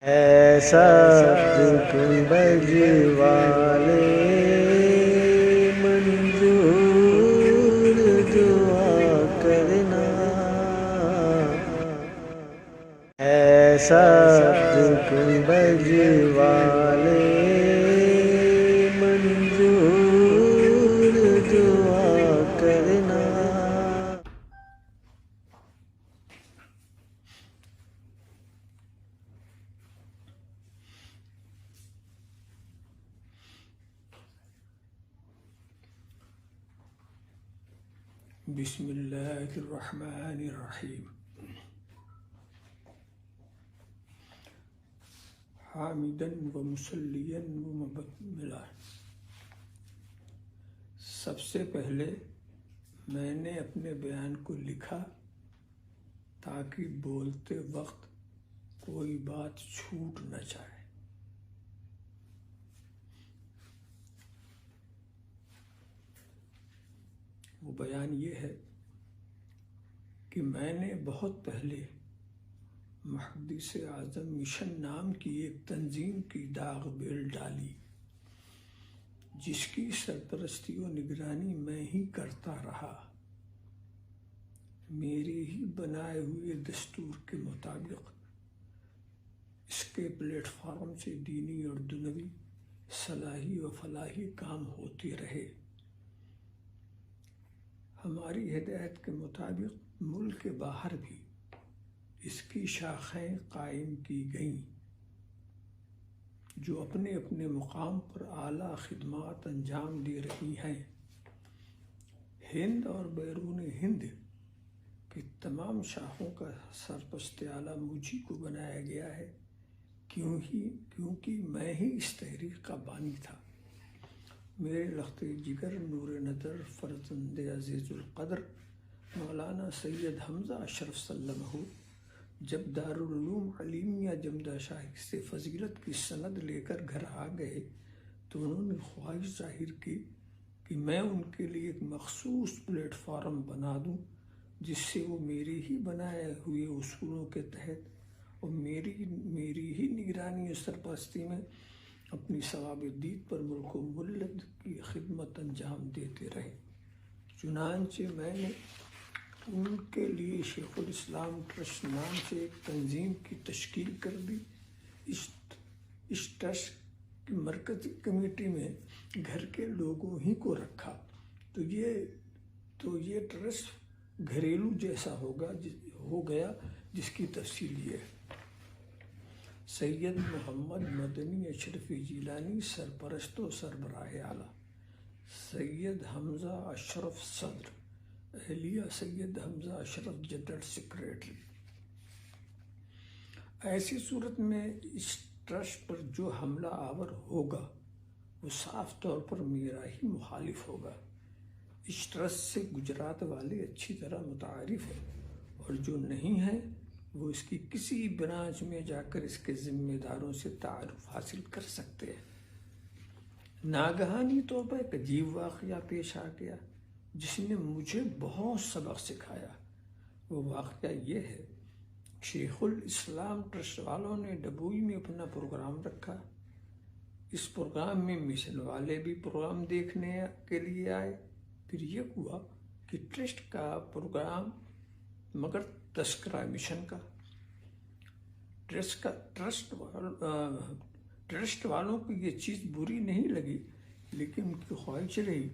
ایسا گنبد والے منظور دعا کرنا، ایسا گنبد والے منظور دعا کرنا۔ بسم اللہ الرحمن الرحیم۔ حامداً و مصلیاً و مبتملا۔ سب سے پہلے میں نے اپنے بیان کو لکھا تاکہ بولتے وقت کوئی بات چھوٹ نہ جائے۔ وہ بیان یہ ہے کہ میں نے بہت پہلے محدث اعظم مشن نام کی ایک تنظیم کی داغ بیل ڈالی، جس کی سرپرستی و نگرانی میں ہی کرتا رہا۔ میرے ہی بنائے ہوئے دستور کے مطابق اس کے پلیٹ فارم سے دینی اور دنیوی صلاحی و فلاحی کام ہوتے رہے۔ ہماری ہدایت کے مطابق ملک کے باہر بھی اس کی شاخیں قائم کی گئیں، جو اپنے اپنے مقام پر اعلیٰ خدمات انجام دے رہی ہیں۔ ہند اور بیرون ہند کی تمام شاخوں کا سرپرست اعلیٰ مجھی کو بنایا گیا ہے، کیونکہ میں ہی اس تحریک کا بانی تھا۔ میرے لخت جگر نور نظر فرزند عزیز القدر مولانا سید حمزہ اشرف سلمہ جب دارالعلوم علیمیہ جمدہ شاہی سے فضیلت کی سند لے کر گھر آ گئے تو انہوں نے خواہش ظاہر کی کہ میں ان کے لیے ایک مخصوص پلیٹ فارم بنا دوں، جس سے وہ میری ہی بنائے ہوئے اصولوں کے تحت اور میری ہی نگرانی و سرپرستی میں اپنی ثواب دید پر ملک و ملت کی خدمت انجام دیتے رہے۔ چنانچہ میں نے ان کے لیے شیخ الاسلام ٹرسٹ نام سے ایک تنظیم کی تشکیل کر دی۔ اس ٹرسٹ کی مرکزی کمیٹی میں گھر کے لوگوں ہی کو رکھا تو یہ ٹرسٹ گھریلو جیسا ہو گیا، جس کی تفصیل یہ ہے۔ سید محمد مدنی اشرفی جیلانی سرپرست و سربراہ اعلیٰ، سید حمزہ اشرف صدر، اہلیہ سید حمزہ اشرف جنرل سیکریٹری۔ ایسی صورت میں اس ٹرسٹ پر جو حملہ آور ہوگا وہ صاف طور پر میرا ہی مخالف ہوگا۔ اس ٹرسٹ سے گجرات والے اچھی طرح متعارف ہیں، اور جو نہیں ہیں وہ اس کی کسی برانچ میں جا کر اس کے ذمہ داروں سے تعارف حاصل کر سکتے ہیں۔ ناگہانی طور پر ایک عجیب واقعہ پیش آ گیا جس نے مجھے بہت سبق سکھایا۔ وہ واقعہ یہ ہے، شیخ الاسلام ٹرسٹ والوں نے ڈبوئی میں اپنا پروگرام رکھا۔ اس پروگرام میں مشن والے بھی پروگرام دیکھنے کے لیے آئے۔ پھر یہ ہوا کہ ٹرسٹ کا پروگرام مگر تذکرہ مشن کا۔ ٹرسٹ والوں کو یہ چیز بری نہیں لگی، لیکن ان کی خواہش رہی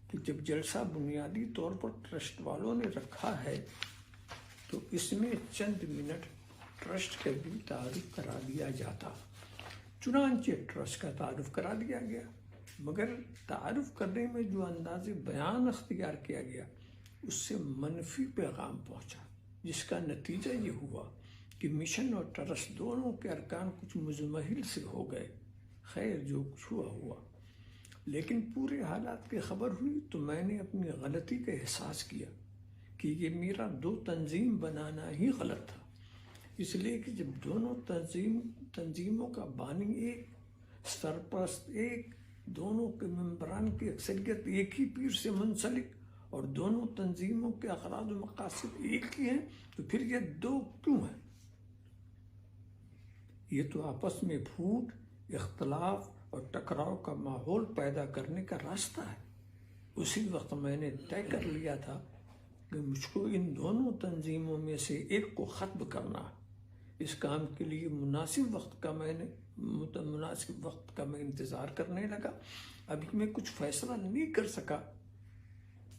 کہ جب جلسہ بنیادی طور پر ٹرسٹ والوں نے رکھا ہے تو اس میں چند منٹ ٹرسٹ کا بھی تعارف کرا دیا جاتا۔ چنانچہ ٹرسٹ کا تعارف کرا دیا گیا، مگر تعارف کرنے میں جو انداز بیان اختیار کیا گیا اس سے منفی پیغام پہنچا، جس کا نتیجہ یہ ہوا کہ مشن اور ٹرسٹ دونوں کے ارکان کچھ مزمحل سے ہو گئے۔ خیر، جو کچھ ہوا، لیکن پورے حالات کی خبر ہوئی تو میں نے اپنی غلطی کا احساس کیا کہ یہ میرا دو تنظیم بنانا ہی غلط تھا، اس لیے کہ جب دونوں تنظیموں کا بانی ایک، سرپرست ایک، دونوں کے ممبران کی اکثریت ایک ہی پیر سے منسلک اور دونوں تنظیموں کے اغراض و مقاصد ایک ہی ہیں، تو پھر یہ دو کیوں ہیں؟ یہ تو آپس میں پھوٹ، اختلاف اور ٹکراؤ کا ماحول پیدا کرنے کا راستہ ہے۔ اسی وقت میں نے طے کر لیا تھا کہ مجھ کو ان دونوں تنظیموں میں سے ایک کو ختم کرنا ہے۔ اس کام کے لیے مناسب وقت کا میں انتظار کرنے لگا۔ ابھی میں کچھ فیصلہ نہیں کر سکا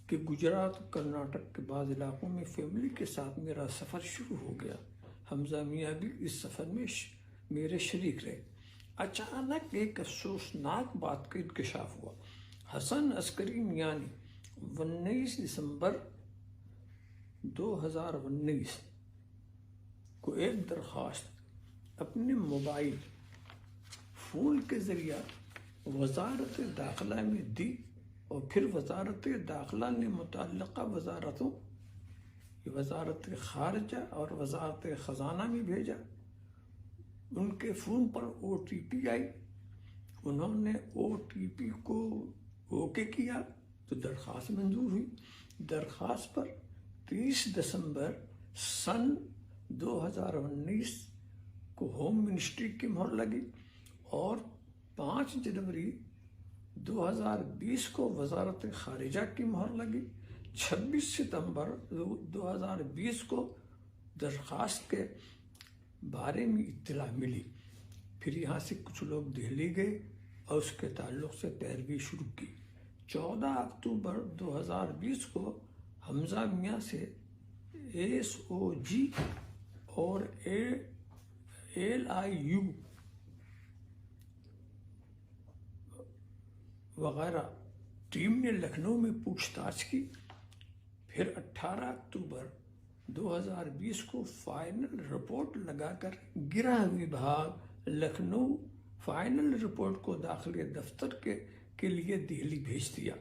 کہ گجرات اور کرناٹک کے بعض علاقوں میں فیملی کے ساتھ میرا سفر شروع ہو گیا۔ حمزہ میاں بھی اس سفر میں میرے شریک رہے۔ اچانک ایک افسوسناک بات کا انکشاف ہوا۔ حسن عسکری میاں نے 19 دسمبر 2019 کو ایک درخواست اپنے موبائل فون کے ذریعہ وزارت داخلہ میں دی، اور پھر وزارت داخلہ نے متعلقہ وزارتوں وزارت خارجہ اور وزارت خزانہ میں بھیجا۔ ان کے فون پر OTP آئی، انہوں نے OTP کو اوکے کیا تو درخواست منظور ہوئی۔ درخواست پر 30 دسمبر سن 2019 کو ہوم منسٹری کی مہر لگی اور 5 جنوری 2020 کو وزارت خارجہ کی مہر لگی۔ 26 ستمبر 2020 کو درخواست کے بارے میں اطلاع ملی۔ پھر یہاں سے کچھ لوگ دہلی گئے اور اس کے تعلق سے پیروی شروع کی۔ 14 اکتوبر 2020 کو حمزہ میاں سے SOG اور LIU وغیرہ ٹیم نے لکھنؤ میں پوچھ تاچھ کی۔ پھر 18 اکتوبر 2020 کو فائنل رپورٹ لگا کر گرہ وبھاگ لکھنؤ فائنل رپورٹ کو داخلے دفتر کے لیے دہلی بھیج دیا۔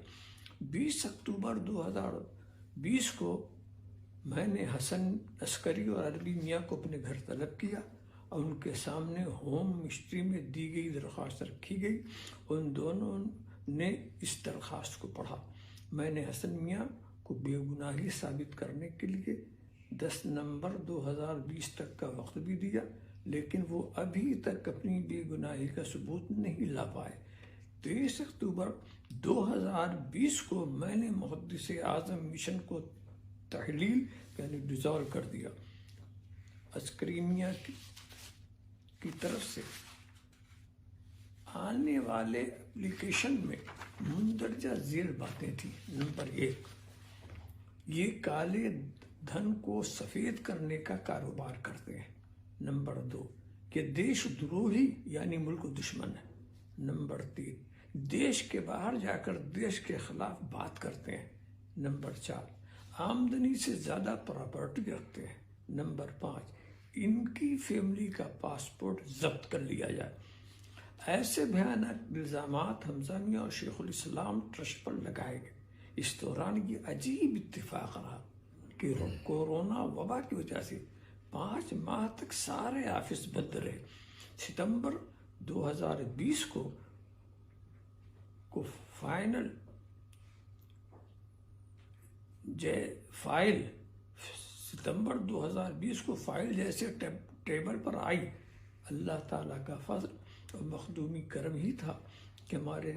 20 اکتوبر 2020 کو میں نے حسن عسکری اور عربی میاں کو اپنے گھر طلب کیا اور ان کے سامنے ہوم منسٹری میں دی گئی درخواست رکھی گئی۔ ان دونوں نے اس درخواست کو پڑھا۔ میں نے حسن میاں کو بے گناہی ثابت کرنے کے لیے 10 نومبر 2020 تک کا وقت بھی دیا، لیکن وہ ابھی تک اپنی بے گناہی کا ثبوت نہیں لا پائے۔ 23 اکتوبر 2020 کو میں نے محدث اعظم مشن کو تحلیل یعنی ڈیزالو کر دیا۔ عسکری میاں کی طرف سے آنے والے اپلیکیشن میں مندرجہ ذیل باتیں تھیں۔ نمبر 1، یہ کالے دھن کو سفید کرنے کا کاروبار کرتے ہیں۔ نمبر 2، کہ دیش دروہی یعنی ملک دشمن ہے۔ نمبر 3، دیش کے باہر جا کر دیش کے خلاف بات کرتے ہیں۔ نمبر 4، آمدنی سے زیادہ پراپرٹی رکھتے ہیں۔ نمبر 5، ان کی فیملی کا پاسپورٹ ضبط کر لیا جائے۔ ایسے بھیانک الزامات حمزہ میاں اور شیخ الاسلام ٹرسٹ پر لگائے گئے۔ اس دوران یہ عجیب اتفاق رہا کہ کورونا وبا کی وجہ سے 5 ماہ تک سارے آفس بند رہے۔ ستمبر 2020 کو ستمبر 2020 کو فائل جیسے ٹیبل پر آئی۔ اللہ تعالیٰ کا فضل اور مخدومی کرم ہی تھا کہ ہمارے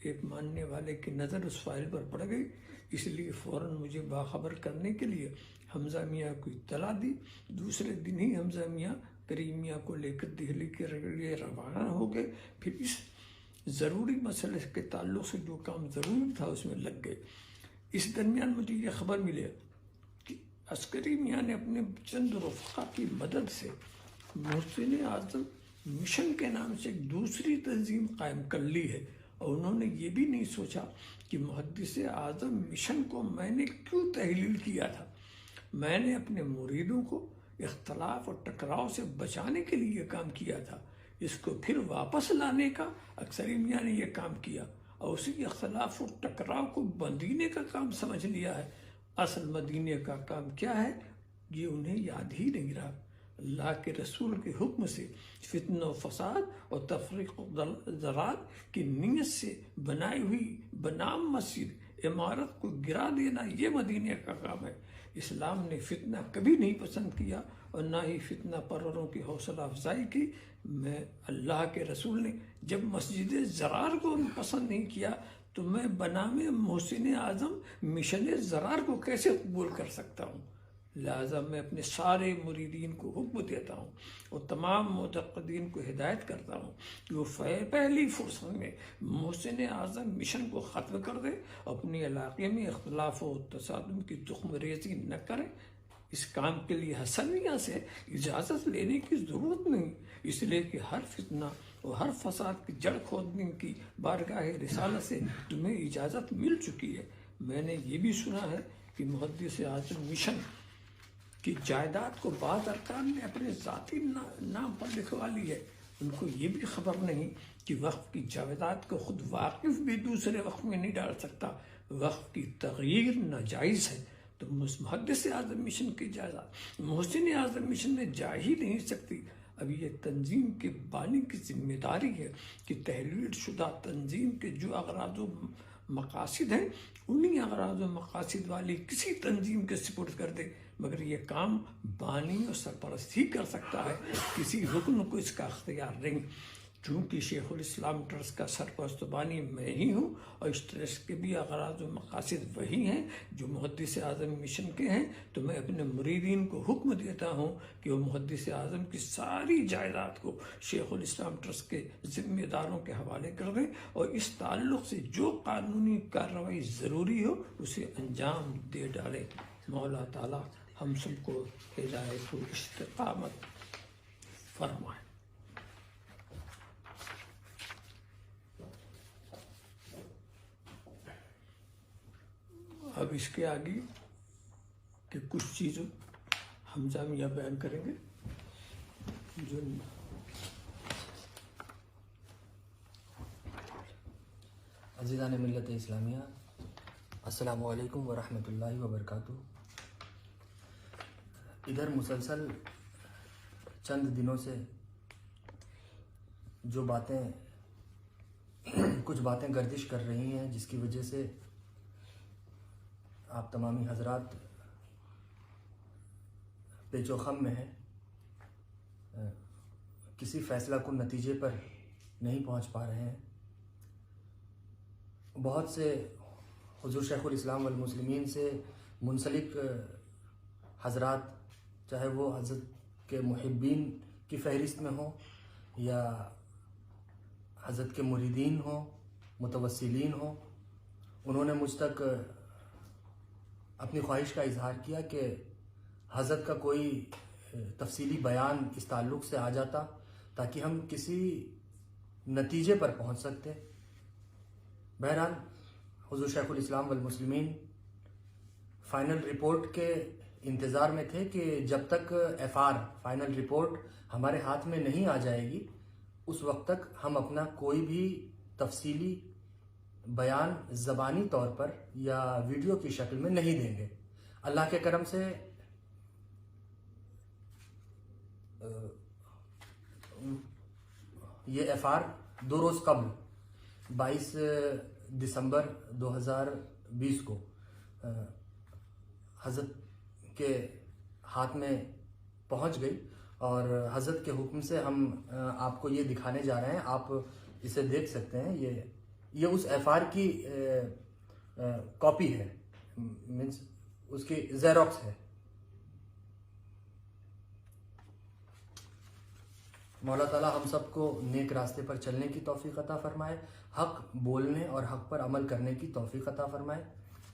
ایک ماننے والے کی نظر اس فائل پر پڑ گئی، اس لیے فوراً مجھے باخبر کرنے کے لیے حمزہ میاں کو اطلاع دی۔ دوسرے دن ہی حمزہ میاں کریم میاں کو لے کر دہلی کے لیے روانہ ہو گئے۔ پھر اس ضروری مسئلے کے تعلق سے جو کام ضروری تھا اس میں لگ گئے۔ اس درمیان مجھے یہ خبر ملی کہ عسکری میاں نے اپنے چند رفقا کی مدد سے محسن اعظم مشن کے نام سے ایک دوسری تنظیم قائم کر لی ہے، اور انہوں نے یہ بھی نہیں سوچا کہ محدث اعظم مشن کو میں نے کیوں تحلیل کیا تھا۔ میں نے اپنے مریدوں کو اختلاف اور ٹکراؤ سے بچانے کے لیے یہ کام کیا تھا، اس کو پھر واپس لانے کا عسکری میاں نے یہ کام کیا اور اسی اختلاف اور ٹکراؤ کو مدینے کا کام سمجھ لیا ہے۔ اصل مدینے کا کام کیا ہے یہ انہیں یاد ہی نہیں رہا۔ اللہ کے رسول کے حکم سے فتنہ و فساد اور تفریق و ضلالت کی نیت سے بنائی ہوئی بنام مسجد عمارت کو گرا دینا یہ مدینے کا کام ہے۔ اسلام نے فتنہ کبھی نہیں پسند کیا اور نہ ہی فتنہ پروروں کی حوصلہ افزائی کی۔ میں اللہ کے رسول نے جب مسجد زرار کو پسند نہیں کیا تو میں بنام محسن اعظم مشن زرار کو کیسے قبول کر سکتا ہوں؟ لہذا میں اپنے سارے مریدین کو حکم دیتا ہوں اور تمام معتقدین کو ہدایت کرتا ہوں کہ وہ پہلی فرصت میں محسن اعظم مشن کو ختم کر دے، اپنے علاقے میں اختلاف و تصادم کی تخم ریزی نہ کریں۔ اس کام کے لیے حسنیہ سے اجازت لینے کی ضرورت نہیں، اس لیے کہ ہر فتنہ اور ہر فساد کی جڑ کھودنے کی بارگاہ رسالت سے تمہیں اجازت مل چکی ہے۔ میں نے یہ بھی سنا ہے کہ محدث اعظم مشن کی جائیداد کو بعض ارکان نے اپنے ذاتی نام پر لکھوا لی ہے۔ ان کو یہ بھی خبر نہیں کہ وقف کی جائیداد کو خود واقف بھی دوسرے وقف میں نہیں ڈال سکتا۔ وقف کی تغییر ناجائز ہے تو محدث اعظم مشن کی جائیداد محسن اعظم مشن میں جا ہی نہیں سکتی۔ اب یہ تنظیم کے بانی کی ذمہ داری ہے کہ تحلیل شدہ تنظیم کے جو اغراض و مقاصد ہیں انہی اغراض و مقاصد والی کسی تنظیم کے سپرد کر دے، مگر یہ کام بانی اور سرپرست ہی کر سکتا ہے، کسی رکن کو اس کا اختیار نہیں۔ چونکہ شیخ الاسلام ٹرسٹ کا سرپرست بانی میں ہی ہوں اور اس ٹرسٹ کے بھی اغراض و مقاصد وہی ہیں جو محدث اعظم مشن کے ہیں، تو میں اپنے مریدین کو حکم دیتا ہوں کہ وہ محدث اعظم کی ساری جائیداد کو شیخ الاسلام ٹرسٹ کے ذمہ داروں کے حوالے کر دیں اور اس تعلق سے جو قانونی کارروائی ضروری ہو اسے انجام دے ڈالیں۔ مولا تعالیٰ ہم سب کو ہدایت و استقامت فرمائے۔ اب اس کے آگے کہ کچھ چیزوں ہم جامعہ بیان کریں گے جو عزیزان ملت اسلامیہ، السلام علیکم ورحمۃ اللہ وبرکاتہ۔ ادھر مسلسل چند دنوں سے جو کچھ باتیں گردش کر رہی ہیں جس کی وجہ سے آپ تمامی حضرات پیچ و خم میں ہیں، کسی فیصلہ کن نتیجے پر نہیں پہنچ پا رہے ہیں۔ بہت سے حضور شیخ الاسلام والمسلمین سے منسلک حضرات، چاہے وہ حضرت کے محبین کی فہرست میں ہوں یا حضرت کے مریدین ہوں، متوسلین ہوں، انہوں نے مجھ تک اپنی خواہش کا اظہار کیا کہ حضرت کا کوئی تفصیلی بیان اس تعلق سے آ جاتا تاکہ ہم کسی نتیجے پر پہنچ سکتے۔ بہرحال حضور شیخ الاسلام والمسلمین فائنل رپورٹ کے انتظار میں تھے کہ جب تک فائنل رپورٹ ہمارے ہاتھ میں نہیں آ جائے گی اس وقت تک ہم اپنا کوئی بھی تفصیلی بیان زبانی طور پر یا ویڈیو کی شکل میں نہیں دیں گے۔ اللہ کے کرم سے یہ FR 2 روز قبل 22 دسمبر 2020 کو حضرت کے ہاتھ میں پہنچ گئی اور حضرت کے حکم سے ہم آپ کو یہ دکھانے جا رہے ہیں۔ آپ اسے دیکھ سکتے ہیں، یہ اس FR کی کاپی ہے، مینس اس کی زیروکس ہے۔ مولا تعالیٰ ہم سب کو نیک راستے پر چلنے کی توفیق عطا فرمائے، حق بولنے اور حق پر عمل کرنے کی توفیق عطا فرمائے،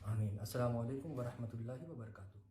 آمین۔ السلام علیکم ورحمۃ اللہ وبرکاتہ۔